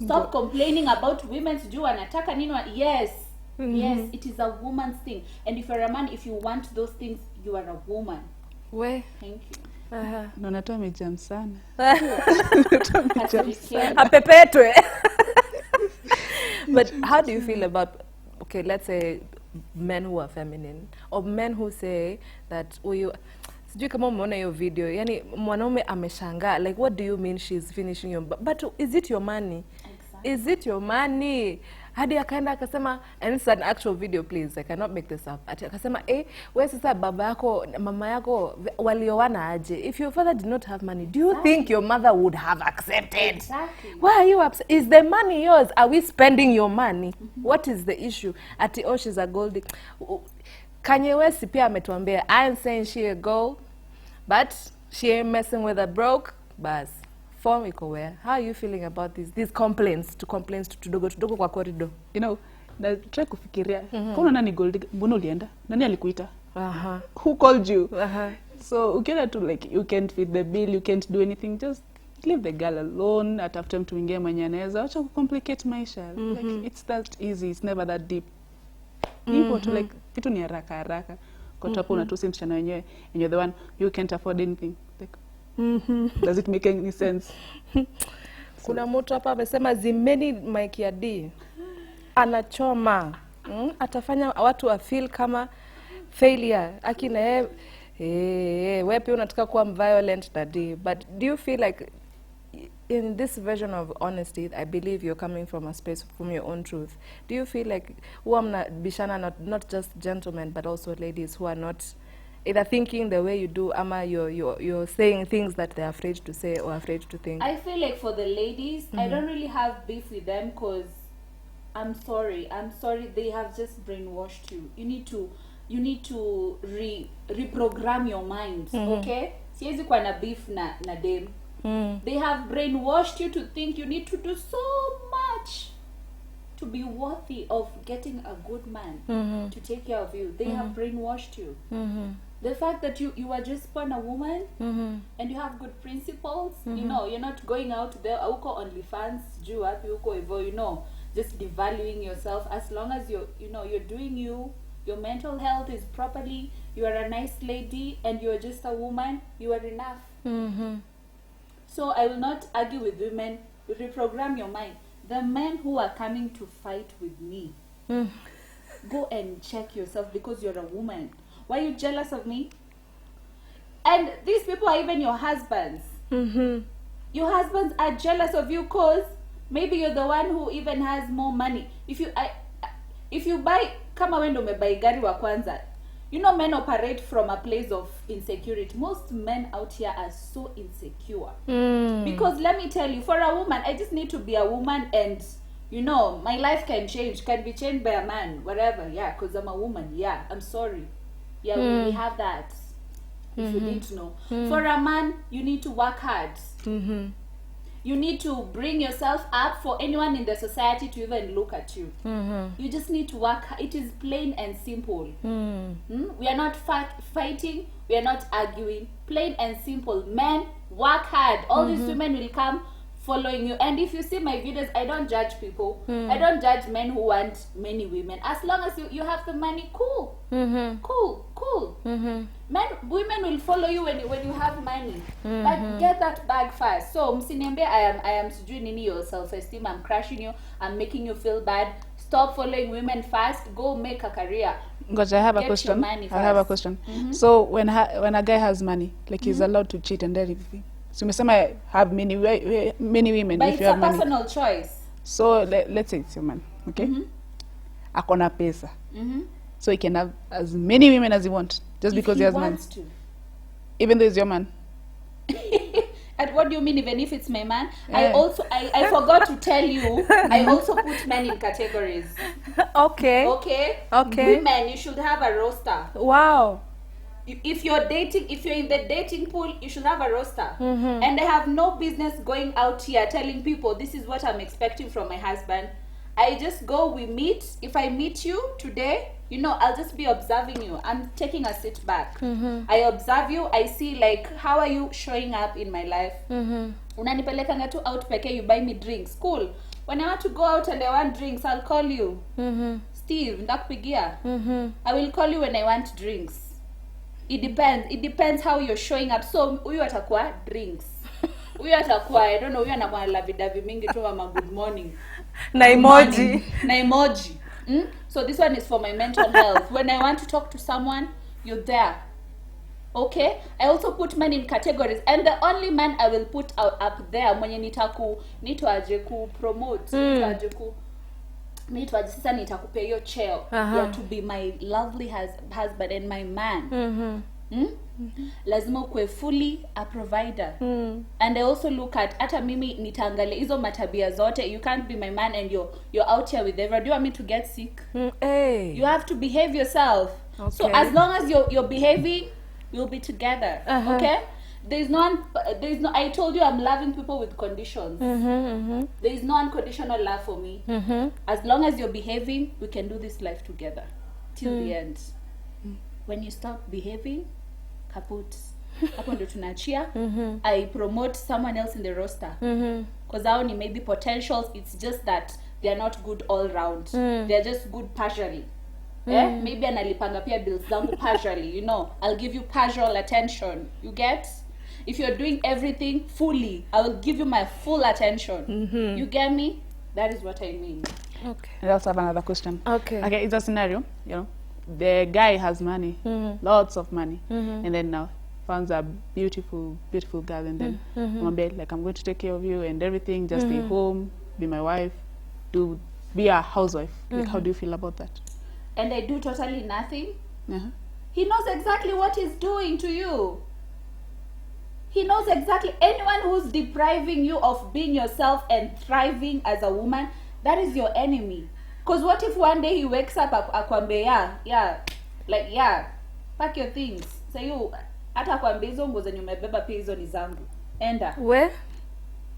D: Stop complaining about women sijui wanataka nini. Yes. Yes, it is a woman's thing. And if you're a man, if you want those things, you are a woman.
B: We.
D: Thank you.
C: Na natoa mejam sana.
B: Apepetwe. But how do you feel about, okay, let's say men who are feminine or men who say that sijui kama umeona hiyo video, yani mwanaume ameshangaa, like what do you mean she's finishing your, but is it your money? Exactly. Is it your money? Hadi akaenda akasema, and it's an actual video please, I cannot make this up. Akasema wewe sasa baba yako mama yako walioana aje? If your father did not have money, do you think your mother would have accepted?
D: Exactly.
B: Why are you upset? Is the money yours? Are we spending your money? What is the issue? Ati she's a gold. Kanye West pia ametuambia, I ain't saying she a gold, but she ain't messing with a broke bas. Form iko where? How are you feeling about these complaints tudogo kwa corridor?
C: You know, na try kufikiria. Kama nani gold, mbona ulienda? Nani alikuita? Who called you? So ukienda to like you can't feed the bill, you can't do anything, just leave the girl alone. Atafute mtu mwingine mwenye anaweza. Acha kucomplicate maisha. Like it's that easy, it's never that deep. Hivyo to like vitu ni haraka. Kwa sababu unatusi msichana wenyewe and you're the one you can't afford anything. Like does it make any sense?
B: Kuna mtu hapa amesema zimeni Mike ya D anachoma. Atafanya watu wa feel kama failure. Akina wewe pia unataka kuwa violent daddy. But do you feel like in this version of honesty, I believe you're coming from a space from your own truth. Do you feel like bishana not just gentlemen but also ladies who are not either thinking the way you do, ama you're saying things that they're afraid to say or afraid to think?
D: I feel like for the ladies, I don't really have beef with them because I'm sorry, they have just brainwashed you. You need to reprogram your mind, okay? Siwezi kuwa na beef na dem. They have brainwashed you to think you need to do so much to be worthy of getting a good man to take care of you. They have brainwashed you. The fact that you are just born a woman and you have good principles, you know, you're not going out there, uko OnlyFans, juu wapi uko hivyo, you know, just devaluing yourself. As long as you're doing you, your mental health is properly, you are a nice lady and you're just a woman, you are enough. So I will not argue with women. Reprogram your mind. The men who are coming to fight with me, go and check yourself because you're a woman. Why are you jealous of me? And these people are even your husbands. Your husbands are jealous of you because maybe you're the one who even has more money. If you buy, kama wendo umebuy gari wa kwanza, you know, men operate from a place of insecurity. Most men out here are so insecure. Because let me tell you, for a woman, I just need to be a woman and, you know, my life can be changed by a man, whatever. Yeah, because I'm a woman. Yeah, I'm sorry. Yeah, we have that. If you need to know. For a man, you need to work hard. You need to bring yourself up for anyone in the society to even look at you. You just need to work. It is plain and simple. We are not fighting. We are not arguing. Plain and simple. Men, work hard. All these women will come following you. And if you see my videos, I don't judge people. I don't judge men who want many women. As long as you have the money, cool. Cool. Women will follow you when you have money. But get that bag first. So msiniambie I am sijui nini your self-esteem. I'm crushing you. I'm making you feel bad. Stop following women fast. Go make a career.
C: Gosh, I have a question. So when a guy has money, like he's allowed to cheat and everything. So umesema have many women.
D: But
C: if
D: it's
C: you have
D: a
C: money.
D: personal choice.
C: So let's say it's your man, okay? Akona pesa. So he can have as many women as he wants, just because he has money.
D: To.
C: Even though he's your man.
D: And what do you mean even if it's my man? Yeah. I forgot to tell you, I also put men in categories.
B: Okay.
D: Women, you should have a roster.
B: Wow.
D: If you're in the dating pool, you should have a roster. And I have no business going out here telling people this is what I'm expecting from my husband. I just go, we meet. If I meet you today, you know, I'll just be observing you. I'm taking a sit back. I observe you. I see, like, how are you showing up in my life? Unanipelekanga tu out peke, you buy me drinks. Cool. When I want to go out and I want drinks, I'll call you. Steve, ndakupigia. I will call you when I want drinks. It depends how you're showing up. So huyu atakuwa drinks, huyu atakuwa I don't know, huyu anakuwa lavidavi mingi tu ama good morning na emoji. So this one is for my mental health. When I want to talk to someone, you're there. Okay, I also put men in categories, and the only man I will put up there mwenye nitaje ku promote, nitaje sasa nitakupea hiyo cheo ya to be my lovely husband and my man. Lazima ukwe fully a provider. And I also look at hata mimi nitaangalia hizo matabia zote. You can't be my man and you're out here with everyone. Do you want me to get sick? You have to behave yourself. So as long as you're behaving, we'll be together. Okay? There's no I told you I'm loving people with conditions. There is no unconditional love for me. As long as you're behaving, we can do this life together till the end. When you stop behaving, kaput. Hapo ndo tunachia. I promote someone else in the roster. Because hao ni maybe potentials. It's just that they are not good all round. They are just good partially. Maybe analipanga pia bills zangu partially, you know. I'll give you partial attention. You get? If you're doing everything fully, I will give you my full attention. You get me? That is what I mean.
C: Okay. I also have another question. Okay, it's a scenario, you know. the guy has money, lots of money, and then now finds a beautiful girl, and then like, I'm going to take care of you and everything, just stay home, be my wife, be a housewife. Like, how do you feel about that?
D: And I do totally nothing. He knows exactly what he's doing to you. He knows exactly. Anyone who's depriving you of being yourself and thriving as a woman, that is your enemy. Because what if one day he wakes up akwambe, pack your things. Say you, hata akwambe hizo nguo zenye umebeba pia hizo ni zangu. Enda.
B: Where?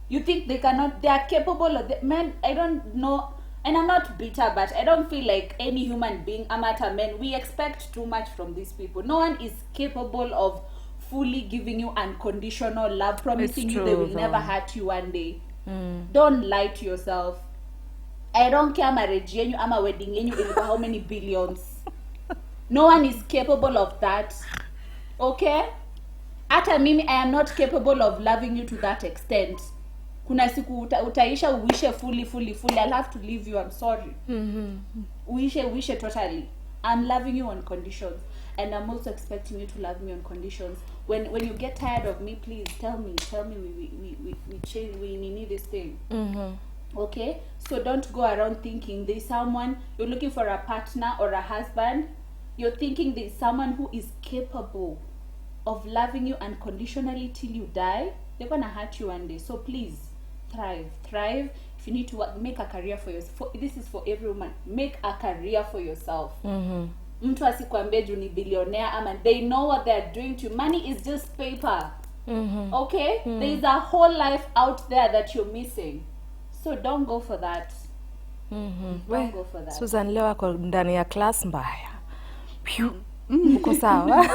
D: You think they are capable of men? I don't know. And I'm not bitter, but I don't feel like any human being, Amata men, we expect too much from these people. No one is capable of fully giving you unconditional love, promising you they will never hurt you one day. Don't lie to yourself. I don't care marriage yenyu ama wedding yenyu ilikuwa how many billions. No one is capable of that. Okay? Ata mimi, I am not capable of loving you to that extent. Kuna siku utaisha uishe fully. I'll have to leave you, I'm sorry. Uishe totally. I'm loving you on conditions. And I'm also expecting you to love me on conditions. When you get tired of me, please tell me we change, we need this thing. Okay? So don't go around thinking there's someone, you're looking for a partner or a husband, you're thinking there's someone who is capable of loving you unconditionally till you die. They're gonna hurt you one day. So please, thrive. If you need to work, make a career for yourself. This is for every woman. Make a career for yourself. Mtu asikwambie juu ni billionaire ama, they know what they're doing to you. Money is just paper. Okay? There's a whole life out there that you're missing. So don't go for that. Don't go for that.
B: Susan leo ako ndani ya class mbaya. Uko sawa?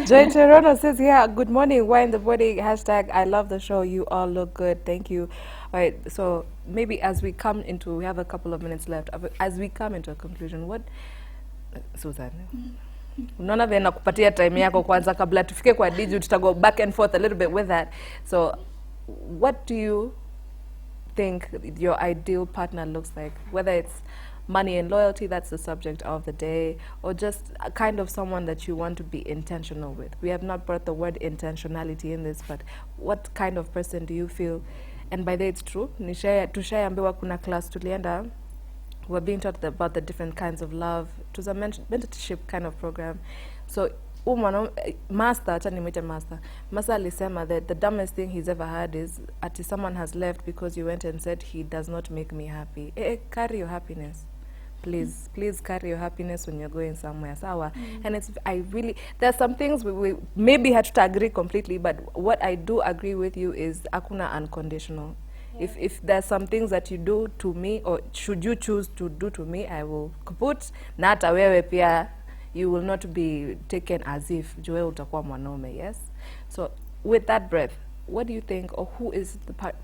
B: Joy Toronto says, yeah, good morning, why in the morning, hashtag I love the show, you all look good, thank you. All right, so maybe as we come into, we have a couple of minutes left, as we come into a conclusion, what, Susan, unaona vena kupatia time yako kwanza kabla tufike kwa DJ, tutago back and forth a little bit with that. So what do you think your ideal partner looks like, whether it's money and loyalty, that's the subject of the day, or just a kind of someone that you want to be intentional with? We have not brought the word intentionality in this, but what kind of person do you feel? And by the way, it's true, tushaambiwa kuna class tulienda, we're being taught about the different kinds of love. It was a mentorship kind of program. So master alisema that the dumbest thing he's ever had is someone has left because you went and said he does not make me happy. Carry your happiness. Please carry your happiness when you're going somewhere. Sawa. And there's some things we maybe had to agree completely, but what I do agree with you is akuna unconditional. If there's some things that you do to me, or should you choose to do to me, I will kaput na hata wewe pia, you will not be taken as if juwe utakuwa mwanaume. Yes. So with that breath, what do you think, or who is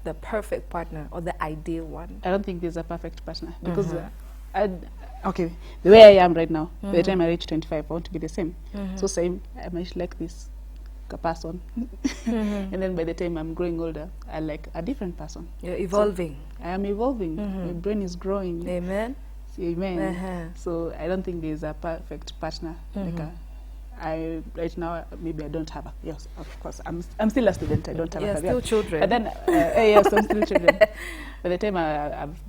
B: the perfect partner or the ideal one?
C: I don't think there's a perfect partner because okay, the way I am right now, by the time I reach 25, I want to be the same. So same, I might like this person, and then by the time I'm growing older, I like a different person.
B: You're evolving.
C: So I am evolving. My brain is growing.
B: Amen.
C: Amen. So I don't think there's a perfect partner. Like I right now maybe I don't have a, yes, of course I'm still a student. I don't have a career.
B: Still children.
C: But then yes, I'm still children. By the time I've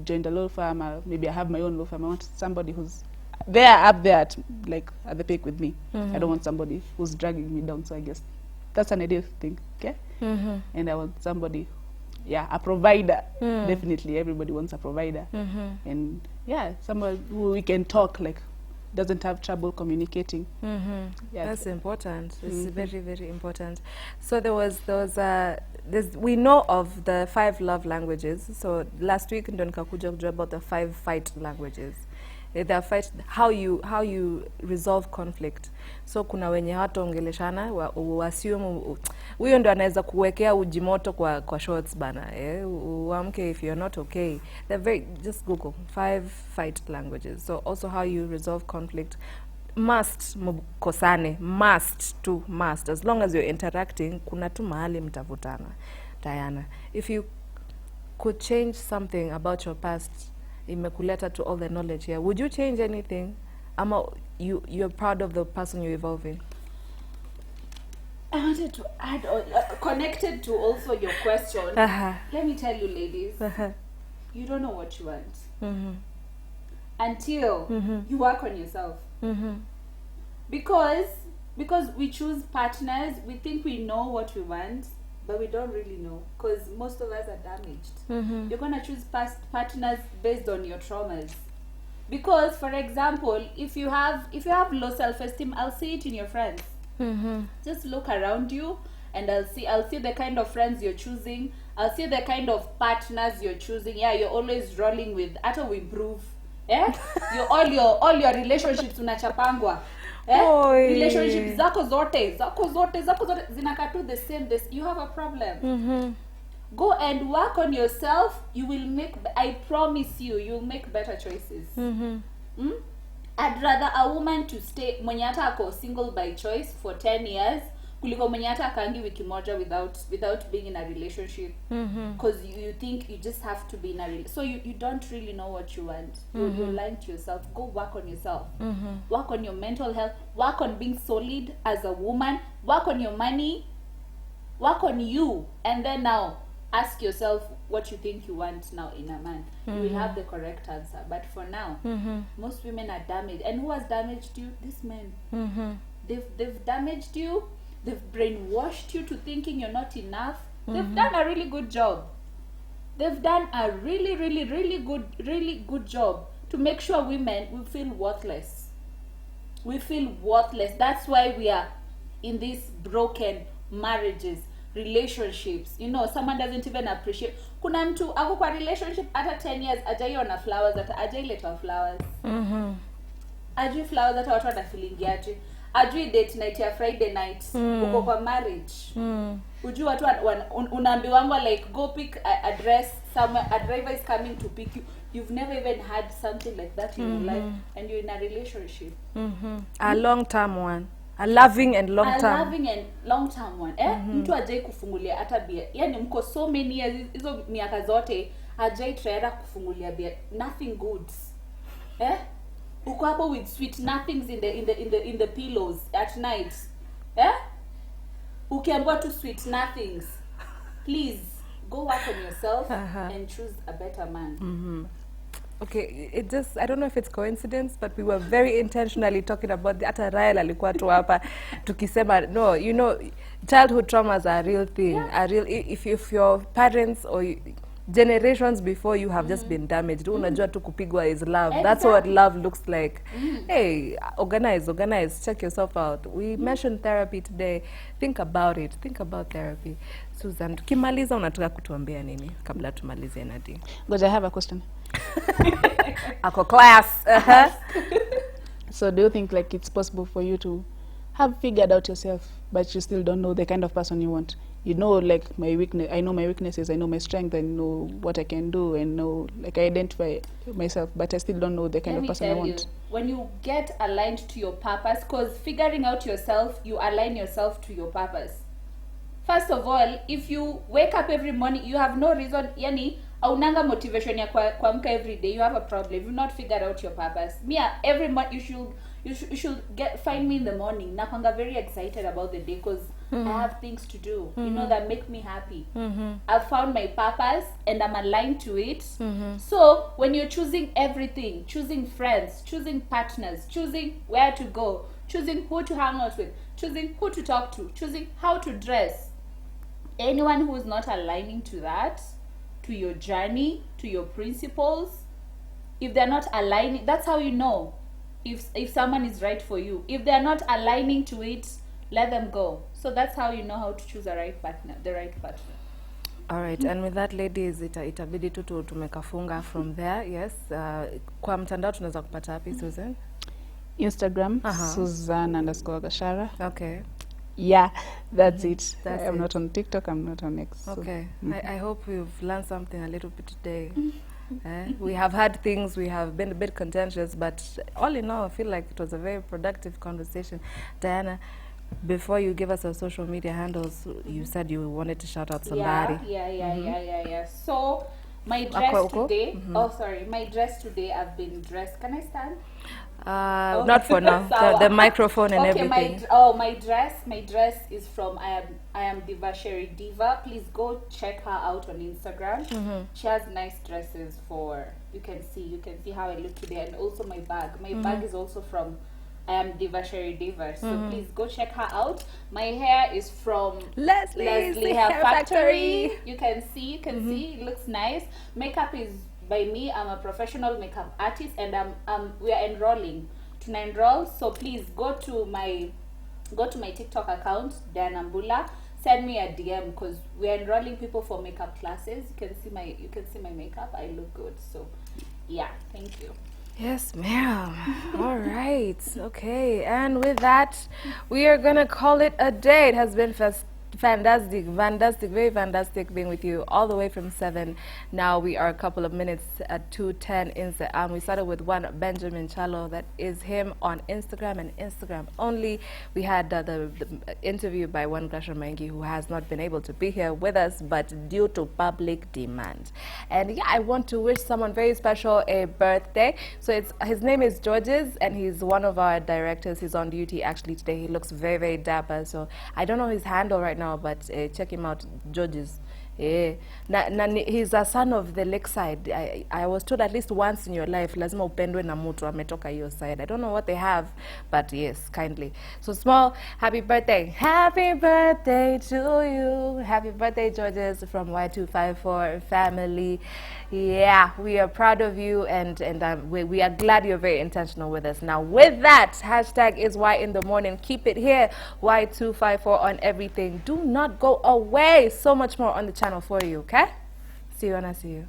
C: joined a law firm, or maybe I have my own law firm, I want somebody who's up there at the peak with me. I don't want somebody who's dragging me down. So I guess that's an ideal thing. Okay. And I want somebody, a provider. Definitely everybody wants a provider. And someone who we can talk, like doesn't have trouble communicating.
B: That's important. It's very, very important. So we know of the 5 love languages. So last week ndo nikakuja kujua about the 5 fight languages. They fight how you resolve conflict. So kuna wenye hataongeleshana assume huyo ndo anaweza kuwekea ujimoto kwa shorts bana, uamke if you're not okay. Just Google 5 fight languages. So also how you resolve conflict. Must mkosane, must as long as you're interacting, kuna tu mahali mtavutana. Diana, if you could change something about your past, imekuleta to all the knowledge here, would you change anything you're proud of the person you're evolving?
D: I wanted to add, connected to also your question. Let me tell you, ladies, you don't know what you want until you work on yourself. Because we choose partners, we think we know what we want, but we don't really know, because most of us are damaged. You're gonna choose partners based on your traumas. Because, for example, if you have low self-esteem, I'll see it in your friends. Just look around you, and I'll see the kind of friends you're choosing. I'll see the kind of partners you're choosing. Yeah, you're always rolling with ata we improve. All your relationships unachapangwa. Relationships zako zote zinaka to the same. You have a problem. Go and work on yourself. You will make, I promise you'll make better choices. I'd rather a woman to stay mwenye hata ako single by choice for 10 years kuliko mwenye hata akaangi wiki moja without being in a relationship, because you think you just have to be in a relationship. So you don't really know what you want. You're lying to yourself. Go work on yourself. Work on your mental health. Work on being solid as a woman. Work on your money. Work on you. And then now ask yourself what you think you want now in a man. You will have the correct answer. But for now, most women are damaged. And who has damaged you? These men. They've damaged you. They've brainwashed you to thinking you're not enough. They've done a really good job. They've done a really good job to make sure women will feel worthless. We feel worthless. That's why we are in these broken marriages, relationships. You know, someone doesn't even appreciate. Kuna mtu ako kwa relationship hata 10 years ajaiona flowers, hata ajaileta flowers. Ajui flowers hata watu wanafilingiaje. Ajui date night ya Friday night. Uko kwa marriage. Ujui watu unaambiwangwa like go pick a dress somewhere, a driver is coming to pick you. You've never even had something like that in your life, and you're in a relationship.
B: A long-term one. A loving and
D: long-term one. Mtu ajai kufungulia hata bia. Yani mko so many years, hizo miaka zote ajai tryera kufungulia bia. Nothing good. Uko hapo with sweet nothings in the pillows at night. Ukiambiwa to sweet nothings. Please go work on yourself and choose a better man.
B: Okay, it just, I don't know if it's coincidence, but we were very intentionally talking about the hata Rael alikuwa tu hapa tukisema, no, you know, childhood traumas are a real thing. A real, if your parents or generations before you have just been damaged, unajua tu kupigwa is love. Exactly. That's what love looks like. Hey, organize, check yourself out. We mentioned therapy today. Think about it. Think about therapy. Susan, tukimaliza unataka kutuambia nini kabla tumalize Nadine?
C: But I have a question.
B: Ako class.
C: So do you think like it's possible for you to have figured out yourself, but you still don't know the kind of person you want? You know, like my weakness, I know my weaknesses, I know my strength, I know what I can do, and know, like I identify myself, but I still don't know the kind of person I want.
D: When you get aligned to your purpose, because figuring out yourself, you align yourself to your purpose. First of all, if you wake up every morning, you have no reason, yani, aunanga motivation ya kuamka every day, you have a problem. You've not figured out your purpose. Every month you should find me in the morning. Nakwanga very excited about the day because I have things to do, you know, that make me happy. I've found my purpose and I'm aligned to it. So when you're choosing everything, choosing friends, choosing partners, choosing where to go, choosing who to hang out with, choosing who to talk to, choosing how to dress, anyone who is not aligning to that, to your journey, to your principles, if they're not aligning, that's how you know if someone is right for you. If they're not aligning to it, let them go. So that's how you know how to choose the right partner.
B: All right, and with that, ladies, itabidi tu tumekafunga from there. Yes, kwa mtandao tunaweza kupata wapi, Susan?
C: Instagram, Susan_Gashara.
B: Okay.
C: Yeah, that's it. I'm not on TikTok, I'm not on X.
B: Okay. So, I hope we've learned something a little bit today. We have had things, we have been a bit contentious, but all in all, I feel like it was a very productive conversation. Diana, before you give us our social media handles, you said you wanted to shout out somebody.
D: Yeah. So My dress today, my dress today, I've been dressed. Can I stand?
B: Not for now. The microphone and everything.
D: My dress is from I am Diva Sherry Diva. Please go check her out on Instagram. She has nice dresses for you can see how I look today, and also my bag. My bag is also from I am Diva Sherry Diva. So please go check her out. My hair is from Leslie Hair Factory. You can see, it looks nice. Makeup is by me. I'm a professional makeup artist, and we are enrolling to enroll. So please go to my TikTok account, Diana Mbula. Send me a DM because we're enrolling people for makeup classes. You can see my makeup. I look good. So yeah, thank you.
B: Yes, ma'am. All right. Okay. And with that, we are going to call it a day. It has been fantastic, very fantastic being with you all the way from 7. Now we are a couple of minutes at 2:10 in we started with one Benjamin Chalo, that is him on Instagram and Instagram only. We had the interview by one Grasha Mengi, who has not been able to be here with us, but due to public demand. And yeah, I want to wish someone very special a birthday. So his name is Georges, and he's one of our directors. He's on duty actually today. He looks very, very dapper. So I don't know his handle right now, but check him out, Georges. He's a son of the lakeside. I was told at least once in your life, lazima upendwe na mtu ametoka hiyo side. I don't know what they have, but yes, kindly. So Small, happy birthday. Happy birthday to you. Happy birthday, Georges, from Y254 family. Yeah, we are proud of you, and we are glad you're very intentional with us. Now, with that, hashtag is Y in the morning. Keep it here, Y254 on everything. Do not go away. So much more on the channel for you, okay? See you when I see you.